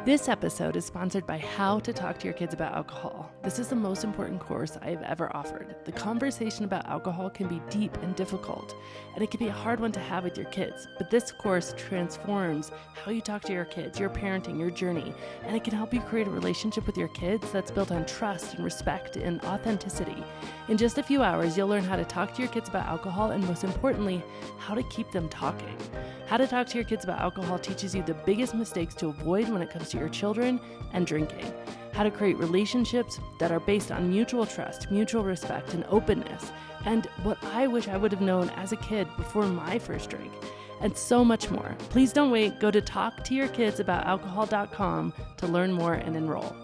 This episode is sponsored by How to Talk to Your Kids About Alcohol. This is the most important course I have ever offered. The conversation about alcohol can be deep and difficult, and it can be a hard one to have with your kids. But this course transforms how you talk to your kids, your parenting, your journey, and it can help you create a relationship with your kids that's built on trust and respect and authenticity. In just a few hours, you'll learn how to talk to your kids about alcohol and, most importantly, how to keep them talking. How to Talk to Your Kids About Alcohol teaches you the biggest mistakes to avoid when it comes to your children and drinking. How to create relationships that are based on mutual trust, mutual respect, and openness. And what I wish I would have known as a kid before my first drink. And so much more. Please don't wait. Go to talktoyourkidsaboutalalcohol.com to learn more and enroll.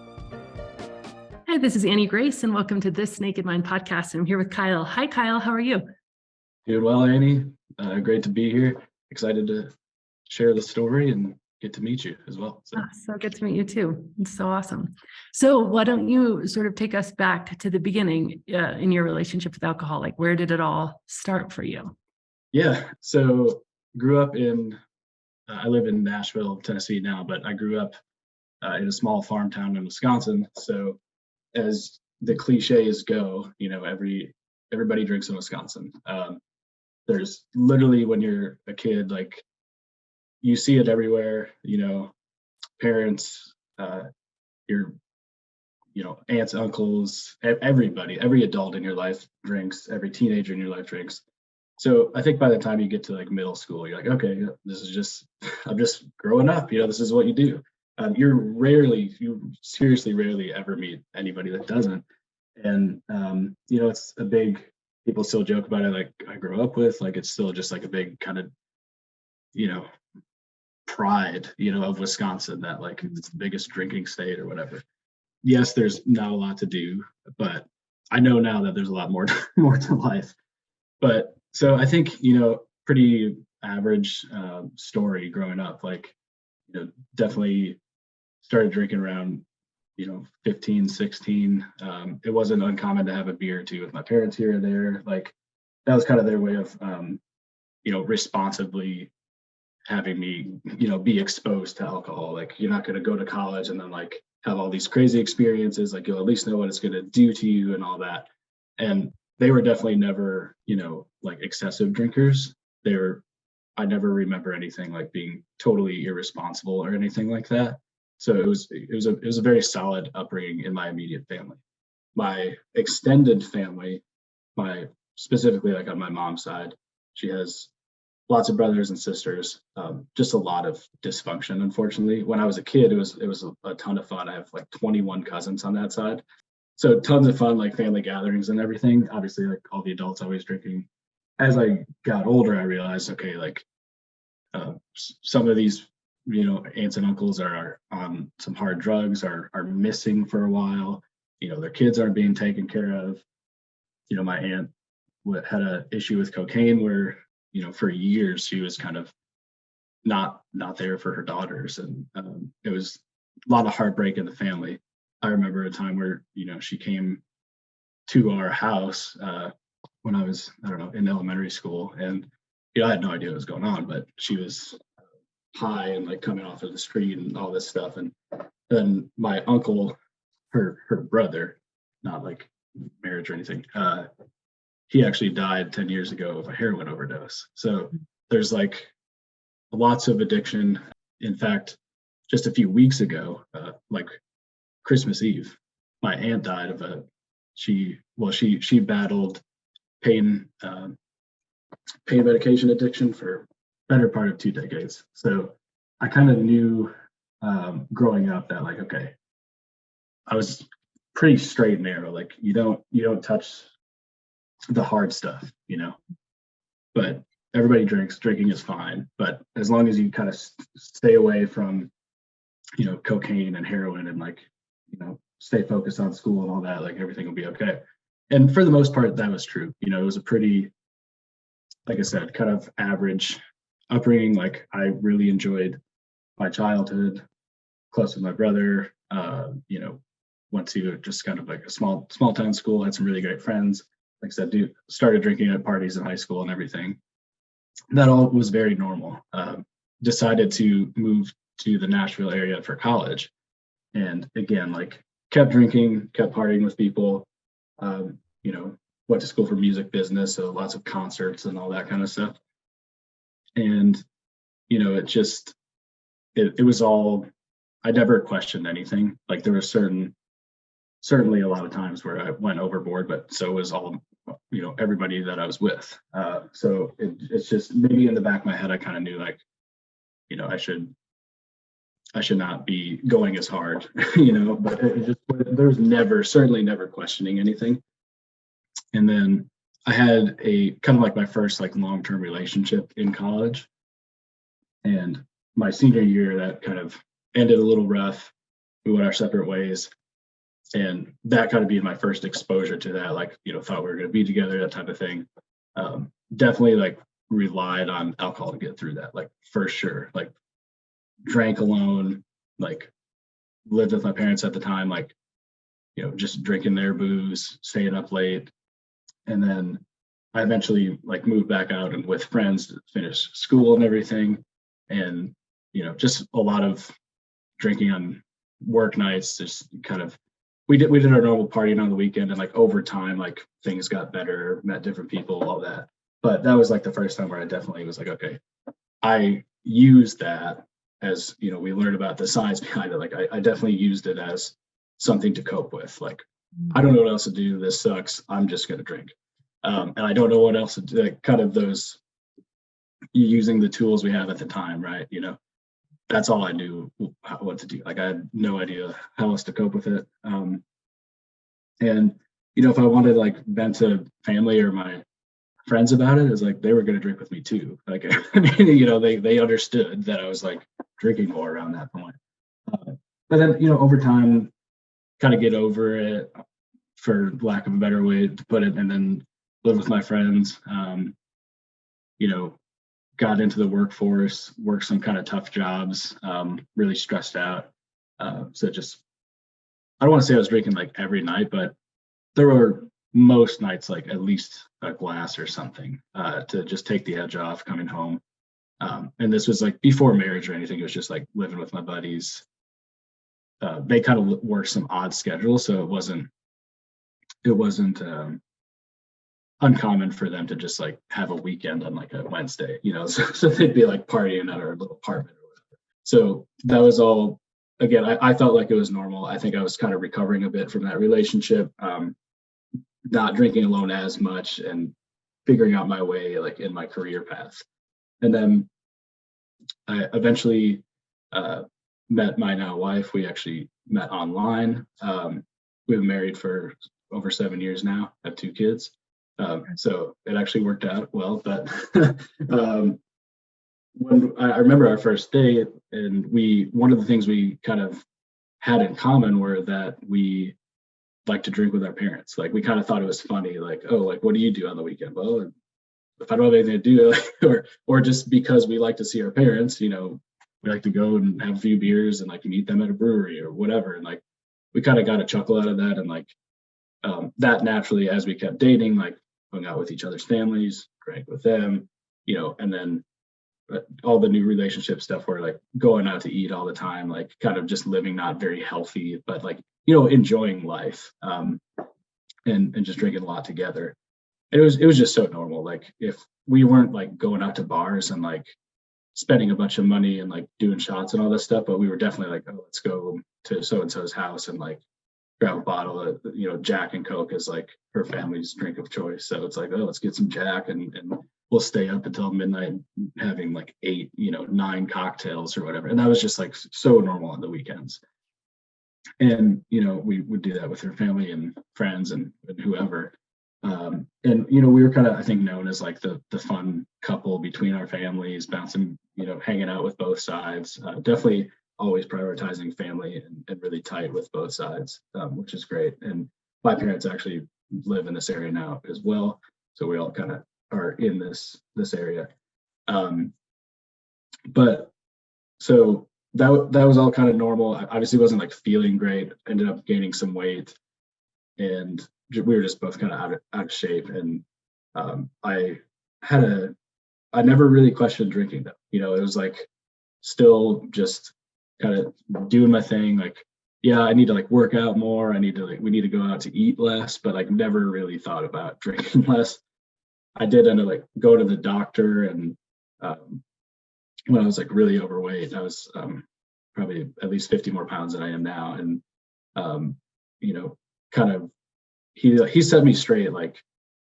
Hi, this is Annie Grace, and welcome to This Naked Mind podcast. I'm here with Kyle. Hi, Kyle. How are you? Doing well, Annie. Great to be here. Excited to share the story and get to meet you as well. So good to meet you too. It's so awesome. So why don't you sort of take us back to the beginning in your relationship with alcohol? Like, where did it all start for you? Yeah. So grew up I live in Nashville, Tennessee now, but I grew up in a small farm town in Wisconsin. So as the cliches go, everybody drinks in Wisconsin. There's literally, when you're a kid, like, you see it everywhere, parents, your, aunts, uncles, everybody, every adult in your life drinks, every teenager in your life drinks. So I think by the time you get to like middle school, you're like, okay, I'm just growing up, this is what you do. You seriously rarely ever meet anybody that doesn't. And, it's a big, people still joke about it, like I grew up with, like it's still just like a big kind of, pride, of Wisconsin, that like it's the biggest drinking state or whatever. Yes, there's not a lot to do, but I know now that there's a lot more to life. But so I think, pretty average story growing up, like, definitely started drinking around 15, 16. It wasn't uncommon to have a beer or two with my parents here or there. Like, that was kind of their way of responsibly having me be exposed to alcohol. Like, you're not going to go to college and then like have all these crazy experiences. Like, you'll at least know what it's going to do to you and all that. And they were definitely never like excessive drinkers. I never remember anything like being totally irresponsible or anything like that. So it was a very solid upbringing in my immediate family. My extended family, specifically like on my mom's side, she has lots of brothers and sisters. Just a lot of dysfunction, unfortunately. When I was a kid, it was a ton of fun. I have like 21 cousins on that side, so tons of fun, like family gatherings and everything. Obviously, like all the adults always drinking. As I got older, I realized, okay, like some of these aunts and uncles are on some hard drugs, are missing for a while. Their kids aren't being taken care of. My aunt had an issue with cocaine where for years she was kind of not there for her daughters, and it was a lot of heartbreak in the family. I remember a time where she came to our house when I was, I don't know, in elementary school, and I had no idea what was going on, but she was high and like coming off of the street and all this stuff. And then my uncle, her brother, not like marriage or anything, he actually died 10 years ago of a heroin overdose. So there's like lots of addiction. In fact, just a few weeks ago, like Christmas Eve, my aunt died of she battled pain medication addiction for better part of 2 decades. So I kind of knew growing up that, like, okay, I was pretty straight and narrow. Like, you don't touch the hard stuff, but everybody drinks. Drinking is fine, but as long as you kind of stay away from cocaine and heroin, and like stay focused on school and all that, like everything will be okay. And for the most part, that was true. It was a pretty, like I said, kind of average upbringing. Like, I really enjoyed my childhood, close with my brother. Went to just kind of like a small town school, had some really great friends. Like I said, started drinking at parties in high school and everything. That all was very normal. Decided to move to the Nashville area for college. And again, like kept drinking, kept partying with people, you know, went to school for music business, so lots of concerts and all that kind of stuff. And, you know, it was all, I never questioned anything. Like there were certainly a lot of times where I went overboard, but so was all, you know, everybody that I was with. So it's just maybe in the back of my head, I kind of knew like, you know, I should not be going as hard, you know, but there's certainly never questioning anything. And then I had a kind of like my first like long-term relationship in college. And my senior year, that kind of ended a little rough. We went our separate ways. And that kind of being my first exposure to that, like, you know, thought we were going to be together, that type of thing. Definitely like relied on alcohol to get through that, like for sure. Like drank alone, like lived with my parents at the time, like, you know, just drinking their booze, staying up late. And then I eventually like moved back out and with friends to finish school and everything. And, you know, just a lot of drinking on work nights, just kind of, we did our normal partying on the weekend, and like over time, like things got better, met different people, all that. But that was like the first time where I definitely was like, okay, I used that as, you know, we learned about the science behind it. Like I definitely used it as something to cope with. Like, I don't know what else to do. This sucks. I'm just going to drink. And I don't know what else to do. Like, kind of those using the tools we have at the time, right? You know, that's all I knew what to do. Like I had no idea how else to cope with it. And, you know, if I wanted to like vent to family or my friends about it, it's like they were going to drink with me too. Like, I mean, you know, they understood that I was like drinking more around that point. But then, you know, over time, kind of get over it, for lack of a better way to put it, and then live with my friends. You know, got into the workforce, worked some kind of tough jobs, really stressed out. So just, I don't want to say I was drinking like every night, but there were most nights like at least a glass or something to just take the edge off coming home. And this was like before marriage or anything. It was just like living with my buddies. They kind of worked some odd schedules, so it wasn't uncommon for them to just like have a weekend on like a Wednesday, you know. So they'd be like partying at our little apartment or whatever. So that was all, again, I felt like it was normal. I think I was kind of recovering a bit from that relationship, not drinking alone as much and figuring out my way like in my career path. And then I eventually met my now wife. We actually met online. We've been married for over 7 years now, have 2 kids. So it actually worked out well. But when I remember our first date, and one of the things we kind of had in common were that we like to drink with our parents. Like we kind of thought it was funny, like, oh, like what do you do on the weekend? Well, if I don't have anything to do, or just because we like to see our parents, you know, we like to go and have a few beers and like meet them at a brewery or whatever. And like we kind of got a chuckle out of that, and like that naturally, as we kept dating, like hung out with each other's families, drank with them, you know, and then all the new relationship stuff where like going out to eat all the time, like kind of just living not very healthy, but like, you know, enjoying life, and just drinking a lot together. And it was just so normal. Like if we weren't like going out to bars and like spending a bunch of money and like doing shots and all this stuff, but we were definitely like, oh, let's go to so and so's house and like grab a bottle of, you know, Jack and Coke is like her family's drink of choice. So it's like, oh, let's get some Jack, and we'll stay up until midnight having like 8, you know, 9 cocktails or whatever. And that was just like so normal on the weekends. And, you know, we would do that with her family and friends and whoever. And, you know, we were kind of, I think, known as like the fun couple between our families, bouncing, you know, hanging out with both sides. Definitely always prioritizing family and really tight with both sides, which is great. And my parents actually live in this area now as well. So we all kind of are in this area. But so that was all kind of normal. I obviously wasn't like feeling great, ended up gaining some weight, and we were just both kind of out of shape. And I never really questioned drinking though. You know, it was like still just kind of doing my thing. Like, yeah, I need to like work out more. We need to go out to eat less, but like never really thought about drinking less. I did end up like go to the doctor, and when I was like really overweight, I was probably at least 50 more pounds than I am now. And, um, you know, kind of, he set me straight, like,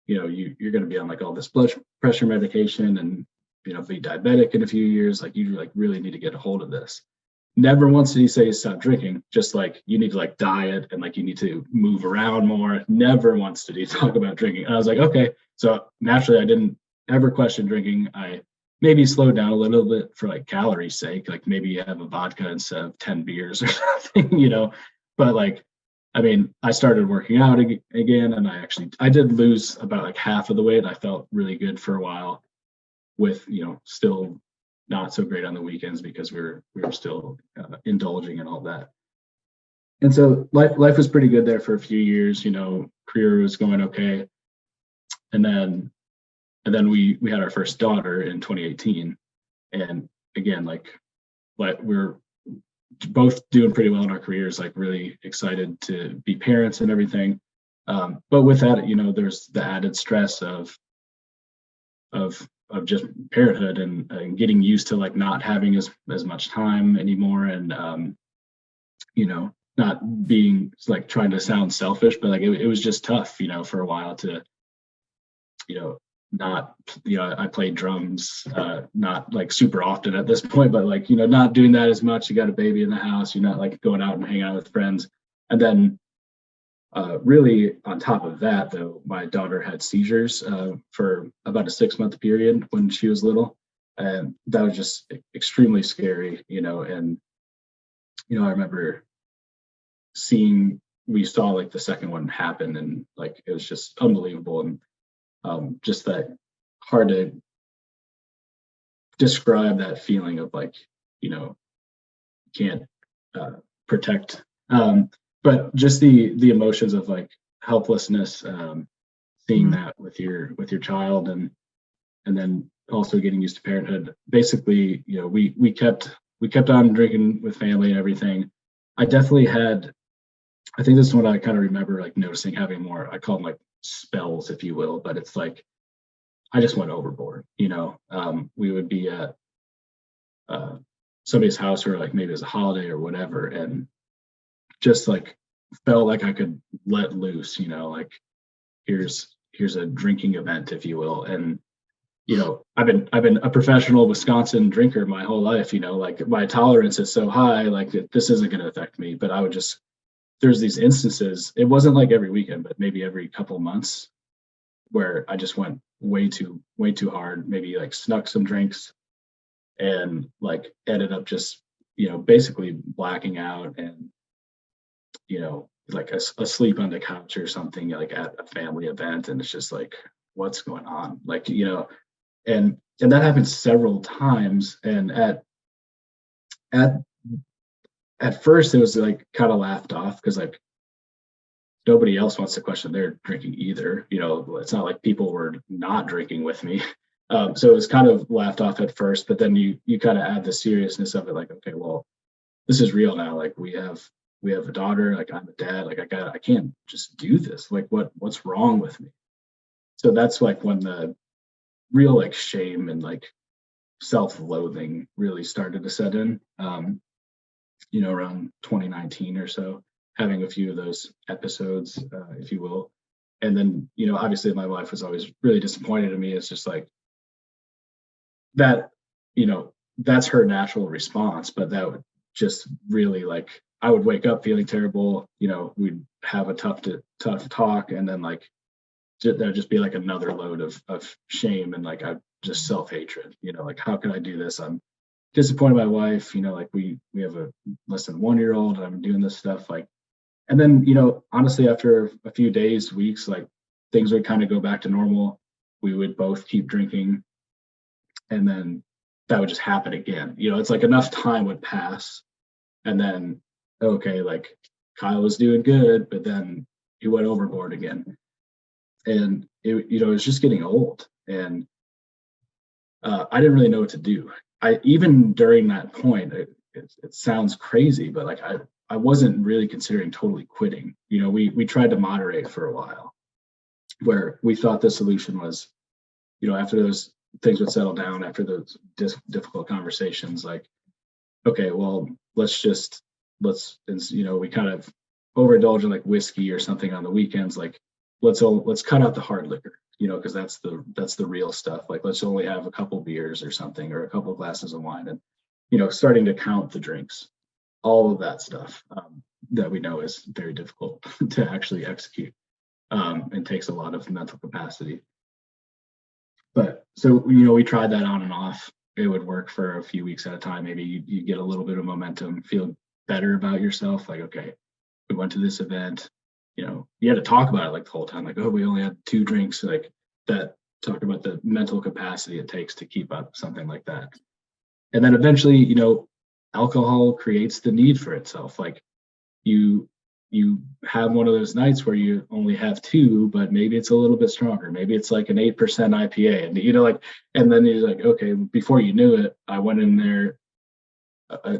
you're going to be on like all this blood pressure medication and, be diabetic in a few years. Like you like really need to get a hold of this. Never once did he say stop drinking, just like you need to like diet and like you need to move around more. Never once did he talk about drinking. And I was like, okay. So naturally I didn't ever question drinking. I maybe slowed down a little bit for like calorie sake, like maybe you have a vodka instead of 10 beers or something. But like, I mean, I started working out again, and I did lose about like half of the weight. I felt really good for a while with, still not so great on the weekends because we were still indulging in all that. And so life was pretty good there for a few years. Career was going okay, and then we had our first daughter in 2018, and again, like we're both doing pretty well in our careers, like really excited to be parents and everything. But with that, there's the added stress of just parenthood and getting used to like not having as much time anymore, and not being like trying to sound selfish, but like it was just tough, for a while to, not, I played drums, not like super often at this point, but like, not doing that as much. You got a baby in the house, you're not like going out and hanging out with friends. And then really on top of that, though, my daughter had seizures for about a 6-month period when she was little. And that was just extremely scary, and, I remember we saw like the second one happen, and like, it was just unbelievable. And just that hard to describe that feeling of like, can't protect, but just the emotions of like helplessness, seeing that with your child, and then also getting used to parenthood. Basically, we kept on drinking with family and everything. I definitely had, I think this is what I kind of remember like noticing, having more, I call them like spells, if you will, but it's like I just went overboard. We would be at somebody's house, or like maybe it was a holiday or whatever, and just like felt like I could let loose. Like here's a drinking event, if you will. And I've been a professional Wisconsin drinker my whole life. Like my tolerance is so high, like this isn't going to affect me. But there's these instances. It wasn't like every weekend, but maybe every couple of months, where I just went way too hard, maybe like snuck some drinks, and like ended up just, basically blacking out, and, like asleep on the couch or something, like at a family event. And it's just like, what's going on? Like, and that happened several times. And at first it was like kind of laughed off, because like nobody else wants to question their drinking either. It's not like people were not drinking with me. So it was kind of laughed off at first, but then you kind of add the seriousness of it, like, okay, well, this is real now. Like we have a daughter, like I'm a dad, like I can't just do this. Like what's wrong with me? So that's like when the real like shame and like self-loathing really started to set in, around 2019 or so, having a few of those episodes, if you will. And then, obviously my wife was always really disappointed in me. It's just like that, that's her natural response, but that would just really like, I would wake up feeling terrible, we'd have a tough talk, and then like there'd just be like another load of shame, and like I just self-hatred, like how can I do this? I'm disappointed my wife, like we have a less than 1-year-old, and I'm doing this stuff, like. And then, honestly, after a few days, weeks, like things would kind of go back to normal. We would both keep drinking, and then that would just happen again. It's like enough time would pass, and then, okay, like Kyle was doing good, but then he went overboard again. And it was just getting old, and I didn't really know what to do. Even during that point, it sounds crazy, but like I wasn't really considering totally quitting. We tried to moderate for a while, where we thought the solution was, after those things would settle down, after those difficult conversations, like, okay, well, we kind of overindulge in like whiskey or something on the weekends. Like, let's cut out the hard liquor, because that's the real stuff. Like, let's only have a couple beers or something, or a couple of glasses of wine, and starting to count the drinks, all of that stuff that we know is very difficult to actually execute, and takes a lot of mental capacity. But so, we tried that on and off. It would work for a few weeks at a time. Maybe you get a little bit of momentum, feel better about yourself. Like, okay, we went to this event. You had to talk about it like the whole time. Like, oh, we only had 2 drinks. Like that. Talk about the mental capacity it takes to keep up something like that. And then eventually, alcohol creates the need for itself. Like you have one of those nights where you only have 2, but maybe it's a little bit stronger. Maybe it's like an 8% IPA, and and then you're like, okay, before you knew it, I went in there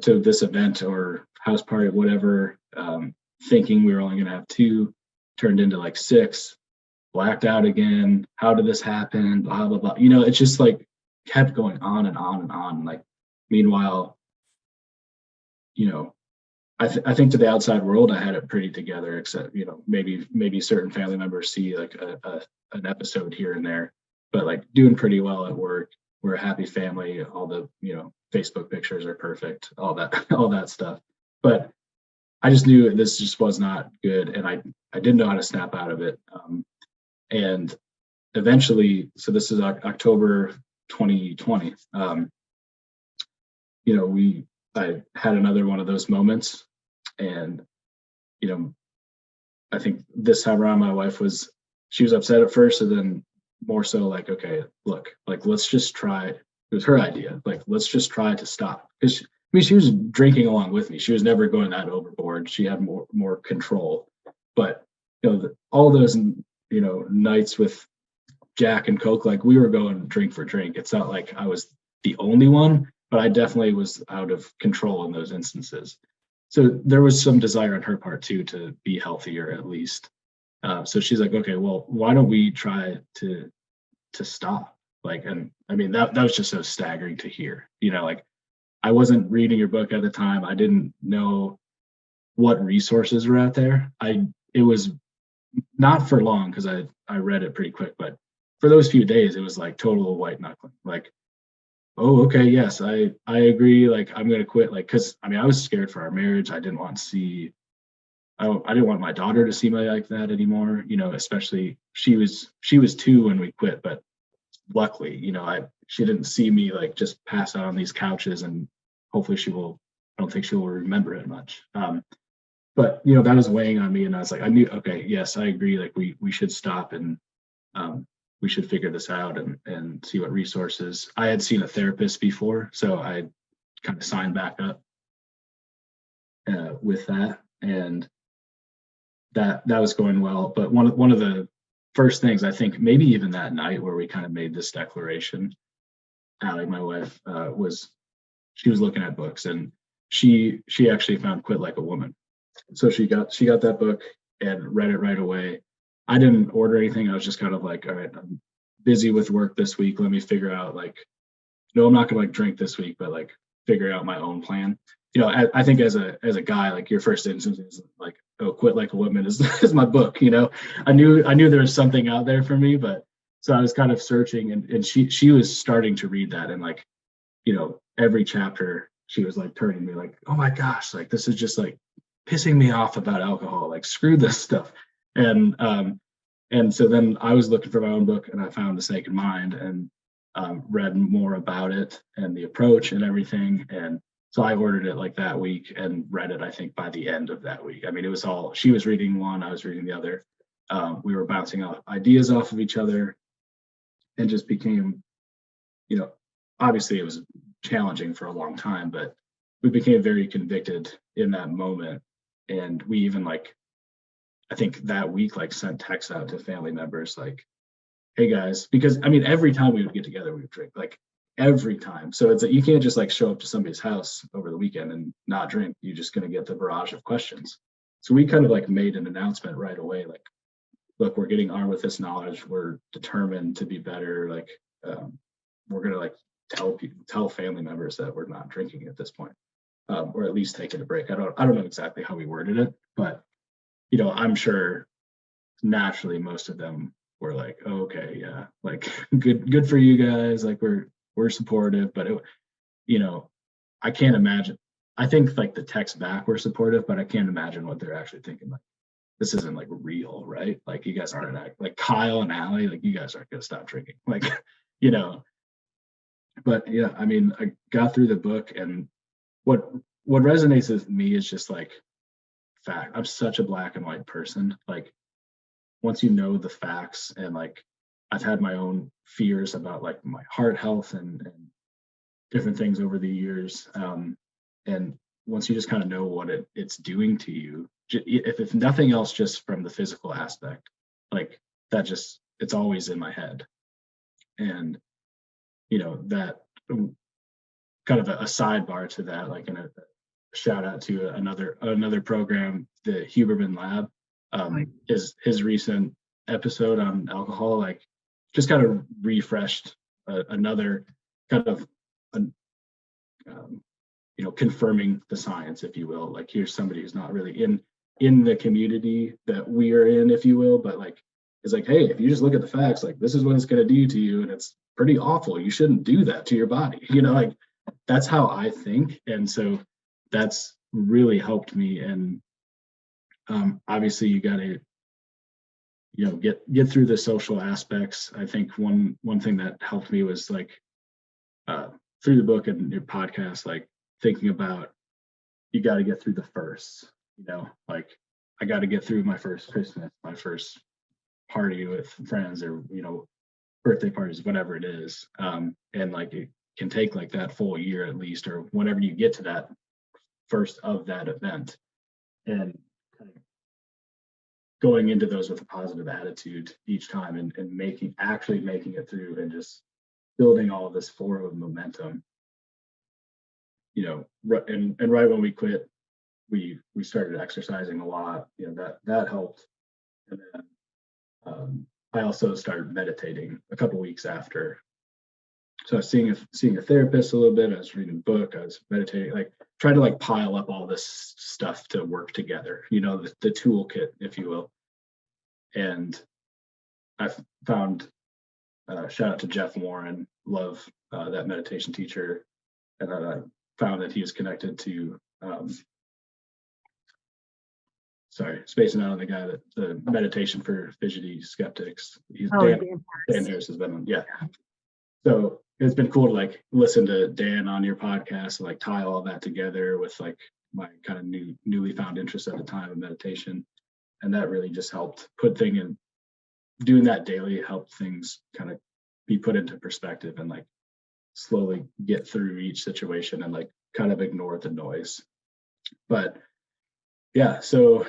to this event or house party, whatever, thinking we were only going to have 2, turned into like 6, blacked out again. How did this happen? Blah, blah, blah. It's just like kept going on and on and on. Like, meanwhile, I think to the outside world, I had it pretty together, except, maybe certain family members see like an episode here and there, but like doing pretty well at work. We're a happy family. All the, Facebook pictures are perfect, all that stuff. But I just knew this just was not good. And I didn't know how to snap out of it. And eventually, so this is October 2020, I had another one of those moments, and I think this time around my wife she was upset at first, and then more so like, okay, look, like, let's just try. It was her idea, like, let's just try to stop, because she was drinking along with me. She was never going that overboard. She had more control. But all those nights with Jack and Coke, like, we were going drink for drink. It's not like I was the only one, but I definitely was out of control in those instances. So there was some desire on her part too to be healthier, at least. So she's like, okay, well, why don't we try to stop? Like, and I mean, that was just so staggering to hear. Like, I wasn't reading your book at the time. I didn't know what resources were out there. It was not for long, because I read it pretty quick, but for those few days, it was like total white knuckling. Like, oh, okay, yes, I agree. Like, I'm gonna quit. Like, because I mean, I was scared for our marriage. I didn't want my daughter to see me like that anymore. Especially she was 2 when we quit, but luckily, she didn't see me like just pass out on these couches, and hopefully I don't think she will remember it much. But that was weighing on me, and I was like, I knew, okay, yes, I agree. Like, we should stop, and we should figure this out and see what resources. I had seen a therapist before, so I kind of signed back up with that, and that was going well. But one of the first things, I think maybe even that night, where we kind of made this declaration, Allie, my wife, was she was looking at books, and she actually found Quit Like a Woman. So she got that book and read it right away. I didn't order anything. I was just kind of like, all right, I'm busy with work this week. Let me figure out, like, no, I'm not gonna like drink this week, but like figure out my own plan. I think as a guy, like, your first instinct is like, oh, Quit Like a Woman is my book. I knew there was something out there for me, but so I was kind of searching, and she was starting to read that, and like, every chapter she was like turning me like, oh my gosh, like, this is just like pissing me off about alcohol. Like, screw this stuff. And so then I was looking for my own book, and I found The Naked Mind, and read more about it and the approach and everything. And so I ordered it like that week and read it, I think, by the end of that week. I mean, it was all, she was reading one, I was reading the other. We were bouncing off ideas off of each other, and just became, obviously it was challenging for a long time, but we became very convicted in that moment. And we even, like, I think that week, like, sent texts out to family members like, hey guys, because I mean, every time we would get together, we would drink. Like, every time. So it's you can't just like show up to somebody's house over the weekend and not drink. You're just going to get the barrage of questions. So we kind of like made an announcement right away, like, look, we're getting armed with this knowledge. We're determined to be better. Like, we're going to like tell family members that we're not drinking at this point, or at least taking a break. I don't know exactly how we worded it, but I'm sure naturally most of them were like, oh, okay, yeah, like good for you guys. Like we're supportive, but I can't imagine. I think like the text back were supportive, but I can't imagine what they're actually thinking. Like, this isn't like real, right? Like you guys aren't like Kyle and Allie, like you guys aren't gonna stop drinking. Like, you know, but yeah, I mean, I got through the book, and what resonates with me is just like fact. I'm such a black and white person. Like once you know the facts, and like I've had my own fears about like my heart health and different things over the years. And once you just kind of know what it's doing to you, if nothing else, just from the physical aspect, like that just, it's always in my head. And, that kind of a sidebar to that, like in a shout out to another program, the Huberman Lab, his recent episode on alcohol, like just kind of refreshed another kind of confirming the science, if you will. Like here's somebody who's not really in the community that we are in, if you will, but like it's like, hey, if you just look at the facts, like this is what it's going to do to you, and it's pretty awful. You shouldn't do that to your body. Like that's how I think, and so that's really helped me. And obviously, you got to get through the social aspects. I think one thing that helped me was like through the book and your podcast, like thinking about you got to get through the first, like I got to get through my first Christmas, my first party with friends, or birthday parties, whatever it is. And like it can take like that full year at least, or whenever you get to that first of that event, and kind of going into those with a positive attitude each time, and actually making it through, and just building all of this forward momentum. And right when we quit, we started exercising a lot. That helped. And then I also started meditating a couple weeks after. So I was seeing a therapist a little bit. I was reading a book. I was meditating, like trying to like pile up all this stuff to work together. The toolkit, if you will. And I found shout out to Jeff Warren, love that meditation teacher, and I found that he is connected to spacing out on the guy, that the meditation for fidgety skeptics. He's Dan Harris has been on. Yeah. So it's been cool to like listen to Dan on your podcast and like tie all that together with like my kind of newly found interest at the time of meditation. And that really just helped put things in. Doing that daily helped things kind of be put into perspective, and like slowly get through each situation, and like kind of ignore the noise. But yeah, so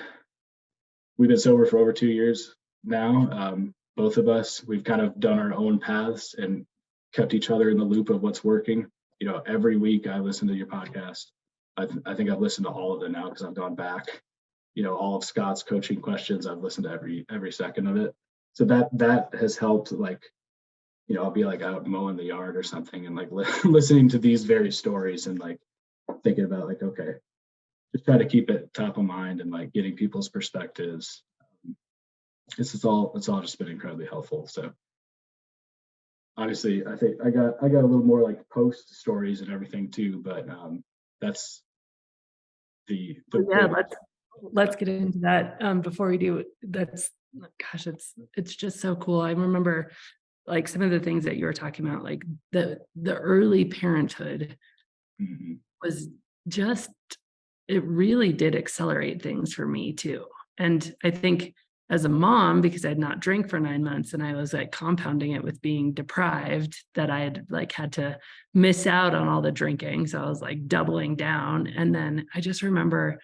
we've been sober for over 2 years now. Both of us, we've kind of done our own paths and kept each other in the loop of what's working. Every week I listen to your podcast. I think I've listened to all of them now because I've gone back. All of Scott's coaching questions, I've listened to every second of it. So that has helped. Like, I'll be like out mowing the yard or something, and like listening to these very stories, and like thinking about like, okay, just try to keep it top of mind, and like getting people's perspectives. It's all just been incredibly helpful. So obviously, I think I got a little more like post stories and everything too, but that's the yeah. Let's get into that before we do. That's, gosh, it's just so cool. I remember like some of the things that you were talking about, like the early parenthood was just, it really did accelerate things for me too. And I think as a mom, because I'd not drank for 9 months, and I was like compounding it with being deprived, that I had like had to miss out on all the drinking. So I was like doubling down. And then I just remember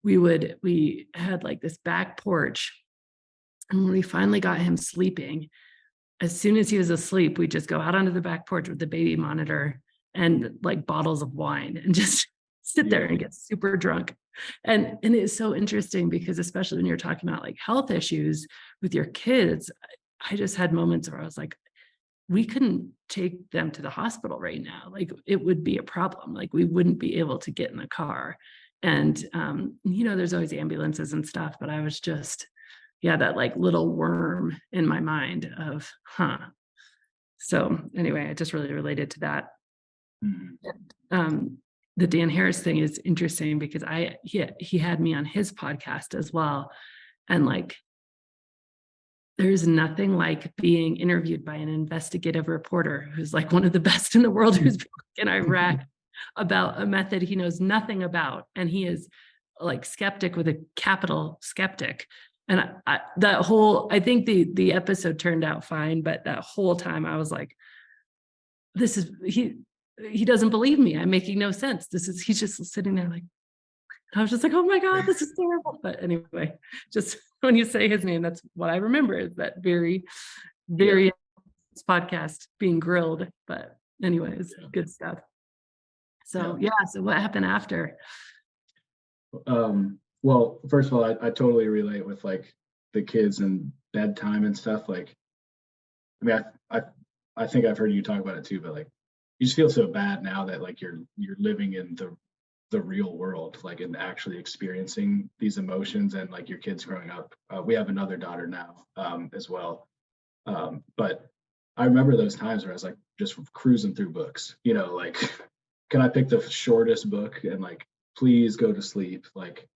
we had like this back porch, and when we finally got him sleeping, as soon as he was asleep, we'd just go out onto the back porch with the baby monitor and like bottles of wine and just sit there and get super drunk. And it's so interesting because especially when you're talking about like health issues with your kids, I just had moments where I was like, we couldn't take them to the hospital right now. Like it would be a problem. Like we wouldn't be able to get in the car. And there's always ambulances and stuff, but I was just, that like little worm in my mind of, So anyway, I just really related to that. The Dan Harris thing is interesting because he had me on his podcast as well. And like, there's nothing like being interviewed by an investigative reporter who's like one of the best in the world, who's been in Iraq about a method he knows nothing about. And he is like skeptic with a capital skeptic. And I think the episode turned out fine, but that whole time I was like, he doesn't believe me. I'm making no sense. He's just sitting there like, I was just like, oh my God, this is terrible. But anyway, just when you say his name, that's what I remember, is that very, very podcast being grilled. But anyways, good stuff. So so what happened after? Well, first of all, I totally relate with like the kids and bedtime and stuff. Like, I mean, I think I've heard you talk about it too, but like, you just feel so bad now that like you're living in the real world, like, and actually experiencing these emotions, and like your kids growing up. We have another daughter now, as well. But I remember those times where I was like just cruising through books, like, can I pick the shortest book and like, please go to sleep? Like,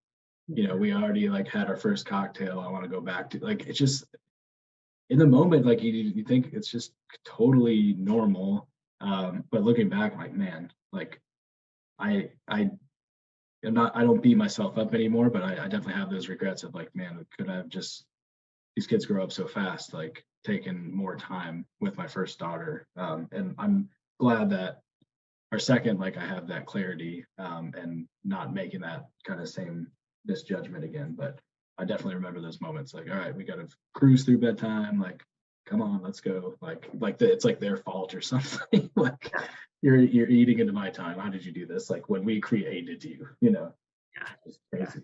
we already like had our first cocktail. I want to go back to, like, it's just in the moment, like you think it's just totally normal. But looking back, I'm like, man, like I don't beat myself up anymore, but I definitely have those regrets of like, man, could I have just, these kids grow up so fast, like taken more time with my first daughter. And I'm glad that our second, like I have that clarity, and not making that kind of same misjudgment again. But I definitely remember those moments like, all right, we got to cruise through bedtime. Like, come on, let's go. It's like their fault or something. Like, you're eating into my time. How did you do this? Like when we created you, it's crazy.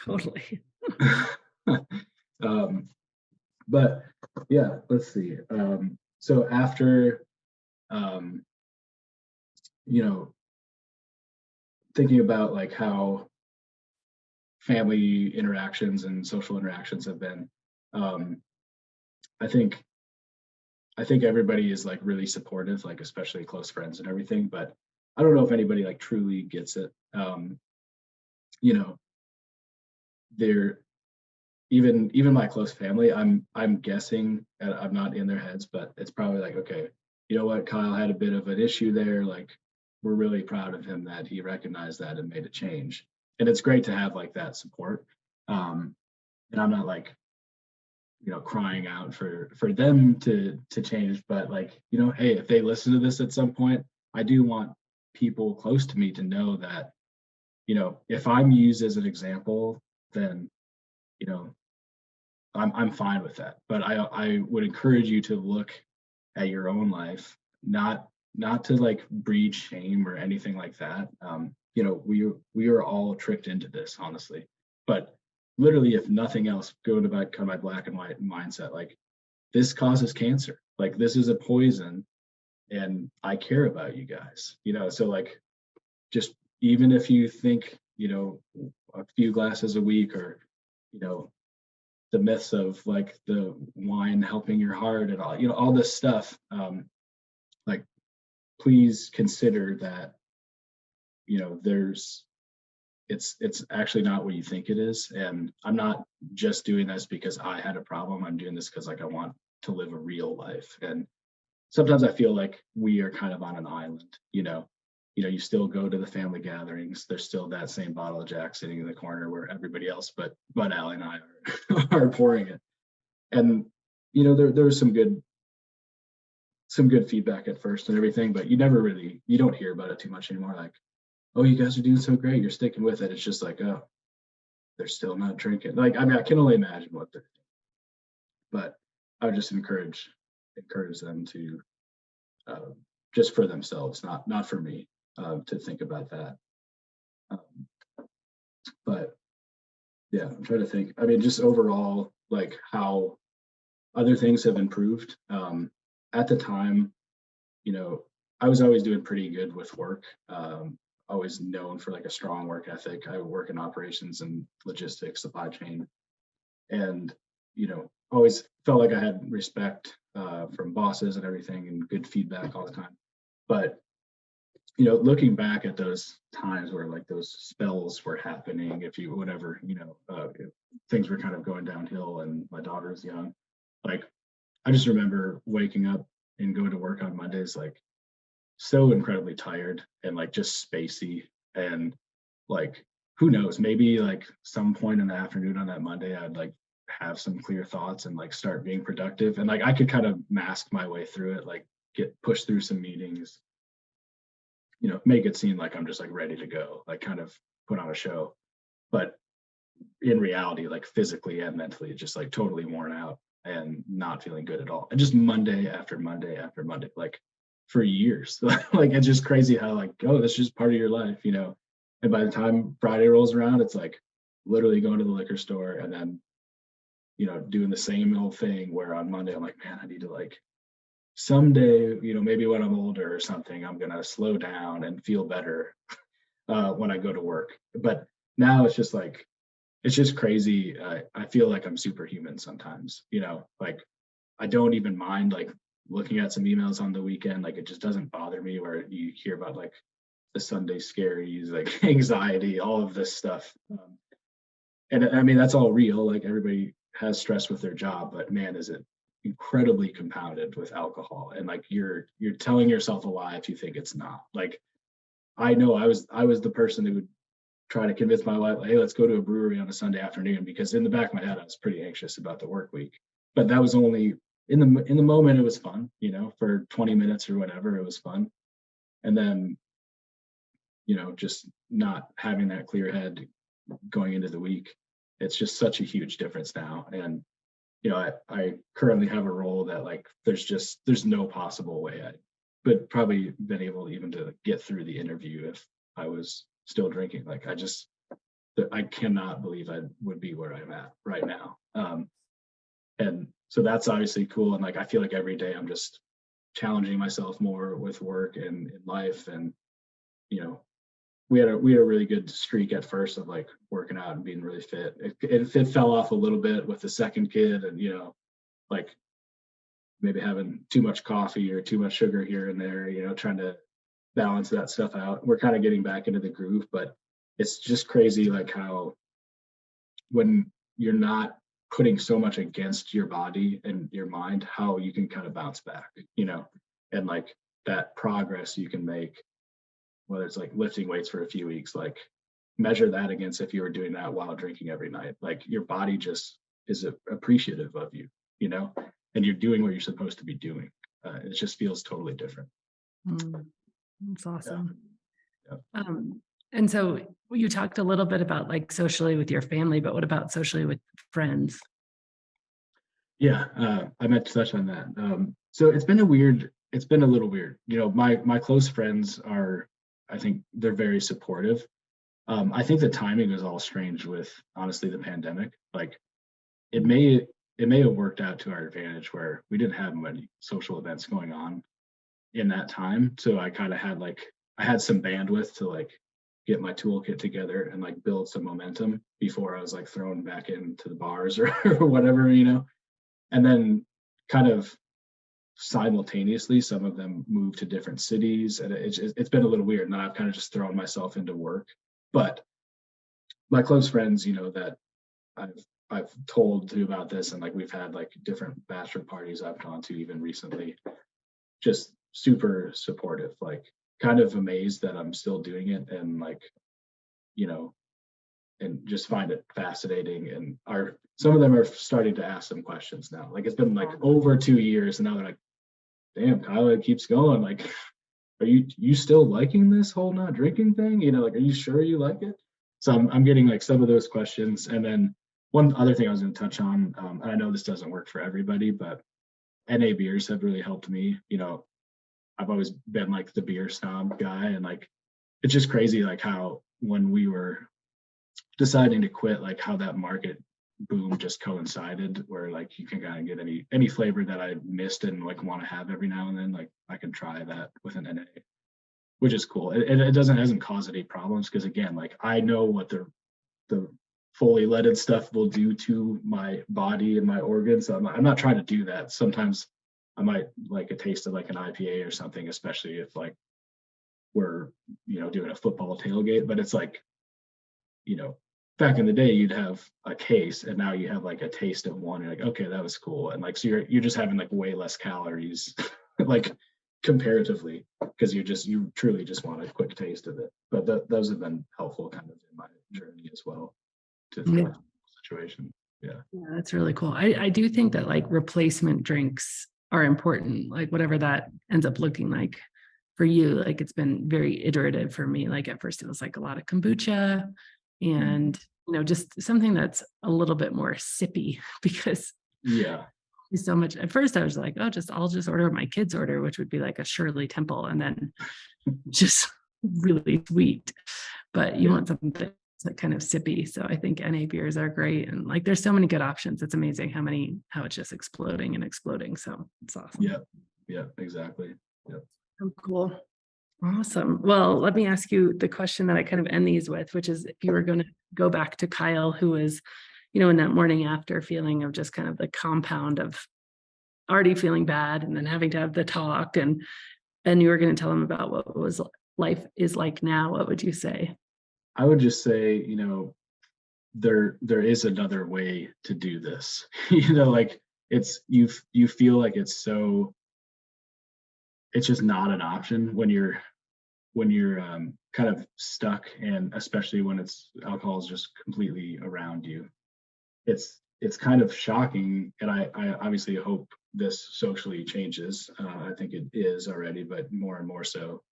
Totally. But yeah, let's see. So after, thinking about like how family interactions and social interactions have been, I think everybody is like really supportive, like especially close friends and everything, but I don't know if anybody like truly gets it. They're even my close family, I'm guessing, and I'm not in their heads, but it's probably like, okay, you know what, Kyle had a bit of an issue there. Like, we're really proud of him that he recognized that and made a change. And it's great to have like that support. And I'm not like, crying out for them to change, but like, hey, if they listen to this at some point, I do want people close to me to know that, if I'm used as an example, then, I'm fine with that. But I would encourage you to look at your own life, not to like breed shame or anything like that. We are all tricked into this, honestly. But literally, if nothing else, go to kind of my black and white mindset. Like, this causes cancer. Like, this is a poison, and I care about you guys. So like, just even if you think, a few glasses a week, or the myths of like the wine helping your heart and all, all this stuff, like, please consider that, it's actually not what you think it is. And I'm not just doing this because I had a problem. I'm doing this because like I want to live a real life. And sometimes I feel like we are kind of on an island, you still go to the family gatherings. There's still that same bottle of Jack sitting in the corner where everybody else but Allie and I are pouring it. And there was some good feedback at first and everything, but you don't hear about it too much anymore. Like, oh, you guys are doing so great, you're sticking with it. It's just like, oh, they're still not drinking. Like, I mean, I can only imagine what they're doing. But I would just encourage encourage them to uh, just for themselves, not for me, to think about that. Um, but yeah, I'm trying to think. I mean, just overall, like how other things have improved. At the time, you know, I was always doing pretty good with work. Always known for like a strong work ethic. I work in operations and logistics, supply chain, and always felt like I had respect from bosses and everything, and good feedback all the time. But looking back at those times where like those spells were happening, if you whatever, if things were kind of going downhill, and my daughter was young, like I just remember waking up and going to work on Mondays, like so incredibly tired and like just spacey, and like who knows, maybe like some point in the afternoon on that Monday I'd like have some clear thoughts and like start being productive, and like I could kind of mask my way through it, like get pushed through some meetings, make it seem like I'm just like ready to go, like kind of put on a show. But in reality, like physically and mentally, just like totally worn out and not feeling good at all. And just Monday after Monday after Monday, like for years. Like it's just crazy how like, oh, that's just part of your life, And by the time Friday rolls around, it's like literally going to the liquor store and then, doing the same old thing, where on Monday I'm like, man, I need to like someday, maybe when I'm older or something, I'm gonna slow down and feel better when I go to work. But now it's just like it's just crazy. I feel like I'm superhuman sometimes. Like I don't even mind like looking at some emails on the weekend. Like it just doesn't bother me. Where you hear about like the Sunday scaries, like anxiety, all of this stuff. And I mean that's all real. Like everybody has stress with their job, but man, is it incredibly compounded with alcohol. And like you're telling yourself a lie if you think it's not. Like I know I was the person who would try to convince my wife, like, hey, let's go to a brewery on a Sunday afternoon, because in the back of my head I was pretty anxious about the work week. But that was only in the moment. It was fun, for 20 minutes or whatever, it was fun. And then just not having that clear head going into the week, it's just such a huge difference now. And I currently have a role that like there's no possible way I would probably been able even to get through the interview if I was still drinking. Like I cannot believe I would be where I'm at right now. And so that's obviously cool. And like I feel like every day I'm just challenging myself more with work and in life. And we had a really good streak at first of like working out and being really fit. It fell off a little bit with the second kid, and like maybe having too much coffee or too much sugar here and there, trying to balance that stuff out. We're kind of getting back into the groove, but it's just crazy like how when you're not putting so much against your body and your mind, how you can kind of bounce back, and like that progress you can make, whether it's like lifting weights for a few weeks, like measure that against if you were doing that while drinking every night. Like your body just is appreciative of you, and you're doing what you're supposed to be doing. It just feels totally different. That's awesome. Yeah. And so you talked a little bit about like socially with your family, but what about socially with friends? Yeah, I meant to touch on that. So it's been a little weird. My close friends are, I think they're very supportive. I think the timing was all strange with honestly the pandemic. Like it may have worked out to our advantage where we didn't have many social events going on in that time. So I kind of had I had some bandwidth to like get my toolkit together and like build some momentum before I was like thrown back into the bars or, or whatever, And then kind of simultaneously, some of them moved to different cities, and it's been a little weird. And I've kind of just thrown myself into work. But my close friends, that I've told to about this, and like we've had like different bachelor parties I've gone to even recently, just super supportive, like kind of amazed that I'm still doing it, and like, and just find it fascinating. And some of them are starting to ask some questions now. Like it's been like over 2 years, and now they're like, damn, Kyle, it keeps going. Like, are you still liking this whole not drinking thing? Like, are you sure you like it? So I'm getting like some of those questions. And then one other thing I was going to touch on, and I know this doesn't work for everybody, but NA beers have really helped me. I've always been like the beer snob guy, and like it's just crazy like how when we were deciding to quit, like how that market boom just coincided, where like you can kind of get any flavor that I missed and like want to have every now and then, like I can try that with an NA, which is cool. It hasn't caused any problems because again, like I know what the fully leaded stuff will do to my body and my organs. So I'm not trying to do that. Sometimes I might like a taste of like an IPA or something, especially if like we're doing a football tailgate. But it's like, back in the day you'd have a case and now you have like a taste of one. You're like, okay, that was cool. And like so you're just having like way less calories like comparatively, because you truly just want a quick taste of it. But those have been helpful kind of in my journey as well to Yeah. situation. Yeah, That's really cool. I do think that like replacement drinks are important, like whatever that ends up looking like for you. Like it's been very iterative for me. Like at first it was like a lot of kombucha and just something that's a little bit more sippy because yeah, so much. At first I was like, oh, I'll just order my kids order, which would be like a Shirley Temple and then just really sweet. But you want something that's like kind of sippy. So I think NA beers are great. And like there's so many good options. It's amazing how it's just exploding and exploding. So it's awesome. Yeah, exactly. Yeah. Oh, cool. Awesome. Well, let me ask you the question that I kind of end these with, which is if you were going to go back to Kyle, who was, in that morning after feeling of just kind of the compound of already feeling bad and then having to have the talk and you were going to tell him about what was life is like now, what would you say? I would just say, there is another way to do this. Like it's you feel like it's just not an option when you're kind of stuck, and especially when alcohol is just completely around you. It's kind of shocking, and I obviously hope this socially changes. I think it is already, but more and more so.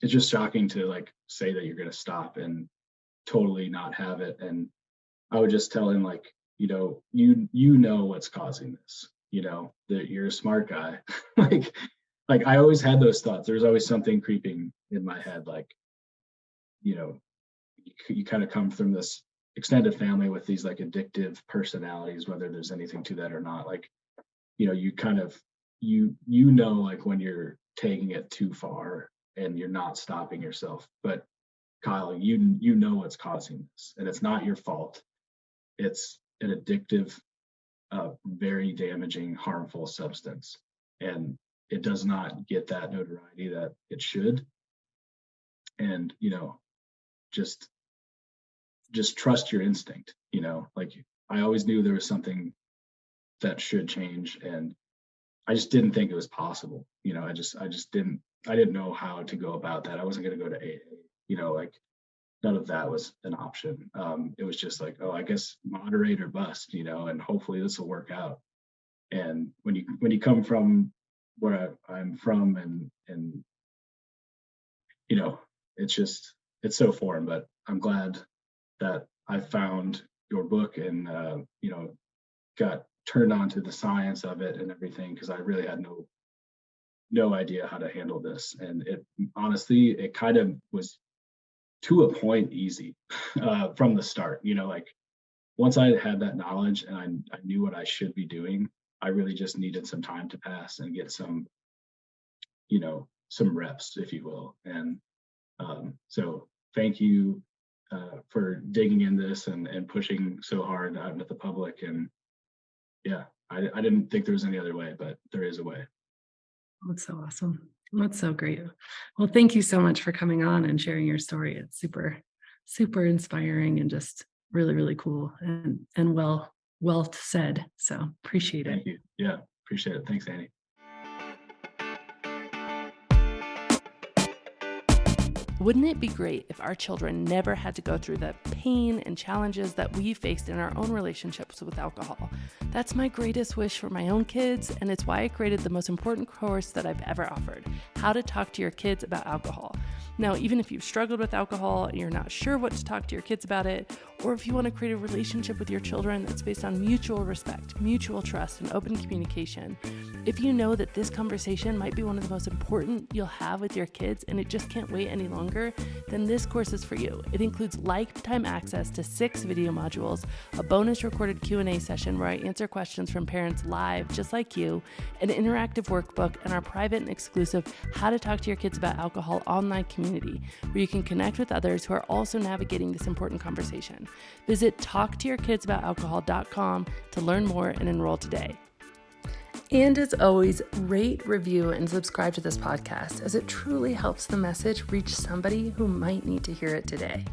It's just shocking to like say that you're going to stop and totally not have it. And I would just tell him like, you know what's causing this. That you're a smart guy. like I always had those thoughts. There's always something creeping in my head, like, you kind of come from this extended family with these like addictive personalities, whether there's anything to that or not. Like, you kind of like when you're taking it too far and you're not stopping yourself. But Kyle, you know what's causing this, and it's not your fault. It's an addictive, very damaging, harmful substance, and it does not get that notoriety that it should. And just trust your instinct. Like I always knew there was something that should change, and I just didn't think it was possible. I didn't know how to go about that. I wasn't going to go to AA. Like none of that was an option. It was just like, oh, I guess moderate or bust, and hopefully this will work out. And when you come from where I'm from, and it's so foreign, but I'm glad that I found your book and got turned on to the science of it and everything, because I really had no idea how to handle this. And it kind of was to a point easy from the start. Like once I had that knowledge and I knew what I should be doing, I really just needed some time to pass and get some reps, if you will. And so thank you for digging in this and pushing so hard out into the public. And yeah, I didn't think there was any other way, but there is a way. That's so awesome. That's so great. Well, thank you so much for coming on and sharing your story. It's super, super inspiring and just really, really cool and well said. So appreciate it. Thank you. Yeah, appreciate it. Thanks, Annie. Wouldn't it be great if our children never had to go through the pain and challenges that we faced in our own relationships with alcohol? That's my greatest wish for my own kids, and it's why I created the most important course that I've ever offered, How to Talk to Your Kids About Alcohol. Now, even if you've struggled with alcohol and you're not sure what to talk to your kids about it, or if you want to create a relationship with your children that's based on mutual respect, mutual trust, and open communication. If you know that this conversation might be one of the most important you'll have with your kids and it just can't wait any longer, then this course is for you. It includes lifetime access to 6 video modules, a bonus recorded Q&A session where I answer questions from parents live, just like you, an interactive workbook, and our private and exclusive How to Talk to Your Kids About Alcohol online community, where you can connect with others who are also navigating this important conversation. Visit talktoyourkidsaboutAlcohol.com to learn more and enroll today. And as always, rate, review, and subscribe to this podcast, as it truly helps the message reach somebody who might need to hear it today.